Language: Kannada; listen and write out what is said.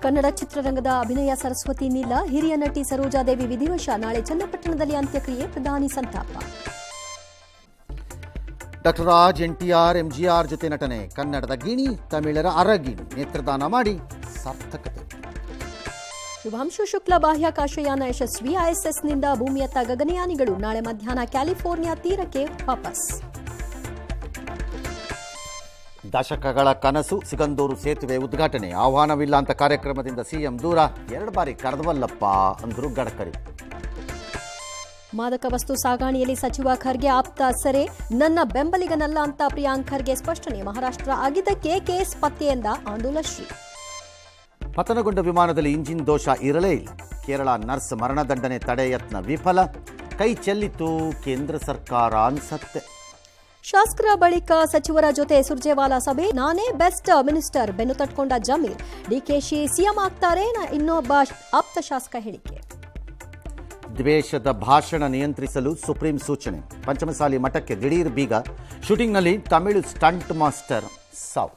ಕನ್ನಡ ಚಿತ್ರರಂಗದ ಅಭಿನಯ ಸರಸ್ವತಿ ನೀಲ, ಹಿರಿಯ ನಟಿ ಸರೋಜಾದೇವಿ ವಿಧಿವಶ. ನಾಳೆ ಚನ್ನಪಟ್ಟಣದಲ್ಲಿ ಅಂತ್ಯಕ್ರಿಯೆ, ಪ್ರಧಾನಿ ಸಂತಾಪ. ಡಾಕ್ಟರ್ ರಾಜ್, ಎನ್ಟಿಆರ್, ಎಂಜಿಆರ್ ಜೊತೆ ನಟನೆ. ಕನ್ನಡದ ಗಿಣಿ, ತಮಿಳರ ಅರಗಿಣಿ. ನೇತ್ರದಾನ ಮಾಡಿ ಸಾರ್ಥಕತೆ. ಶುಭಾಂಶು ಶುಕ್ಲ ಬಾಹ್ಯಾಕಾಶಯಾನ ಯಶಸ್ವಿ. ಐಎಸ್ಎಸ್ನಿಂದ ಭೂಮಿಯತ್ತ ಗಗನಯಾನಿಗಳು. ನಾಳೆ ಮಧ್ಯಾಹ್ನ ಕ್ಯಾಲಿಫೋರ್ನಿಯಾ ತೀರಕ್ಕೆ ವಾಪಸ್. ದಶಕಗಳ ಕನಸು, ಸಿಗಂದೂರು ಸೇತುವೆ ಉದ್ಘಾಟನೆ. ಆಹ್ವಾನವಿಲ್ಲ ಅಂತ ಕಾರ್ಯಕ್ರಮದಿಂದ ಸಿಎಂ ದೂರ. 2 ಬಾರಿ ಕರೆದವಲ್ಲಪ್ಪ ಅಂದ್ರು ಗಡ್ಕರಿ. ಮಾದಕ ವಸ್ತು ಸಾಗಾಣಿಯಲ್ಲಿ ಸಚಿವ ಖರ್ಗೆ ಆಪ್ತ ಸೆರೆ. ನನ್ನ ಬೆಂಬಲಿಗನಲ್ಲ ಅಂತ ಪ್ರಿಯಾಂಕ್ ಖರ್ಗೆ ಸ್ಪಷ್ಟನೆ. ಮಹಾರಾಷ್ಟ್ರ ಆಗಿದ್ದಕ್ಕೆ ಕೇಸ್ ಪತ್ತೆಯಿಂದ ಆಂದೋಲಶ್ರೀ. ಪತನಗೊಂಡ ವಿಮಾನದಲ್ಲಿ ಇಂಜಿನ್ ದೋಷ ಇರಲೇ ಇಲ್ಲ. ಕೇರಳ ನರ್ಸ್ ಮರಣದಂಡನೆ ತಡೆ ಯತ್ನ ವಿಫಲ. ಕೈ ಚೆಲ್ಲಿತು ಕೇಂದ್ರ ಸರ್ಕಾರ ಅನ್ಸತ್ತೆ. ಶಾಸಕರ ಬಳಿಕ ಸಚಿವರ ಜೊತೆ ಸುರ್ಜೇವಾಲಾ ಸಭೆ. ನಾನೇ ಬೆಸ್ಟ್ ಮಿನಿಸ್ಟರ್, ಬೆನ್ನು ತಟ್ಕೊಂಡ ಜಮೀರ್. ಡಿಕೆಶಿ ಸಿಎಂ ಆಗ್ತಾರೆ, ಇನ್ನೊಬ್ಬ ಆಪ್ತ ಶಾಸಕ ಹೇಳಿಕೆ. ದ್ವೇಷದ ಭಾಷಣ ನಿಯಂತ್ರಿಸಲು ಸುಪ್ರೀಂ ಸೂಚನೆ. ಪಂಚಮಸಾಲಿ ಮಠಕ್ಕೆ ದಿಢೀರ್ ಬೀಗ. ಶೂಟಿಂಗ್ನಲ್ಲಿ ತಮಿಳು ಸ್ಟಂಟ್ ಮಾಸ್ಟರ್ ಸಾವು.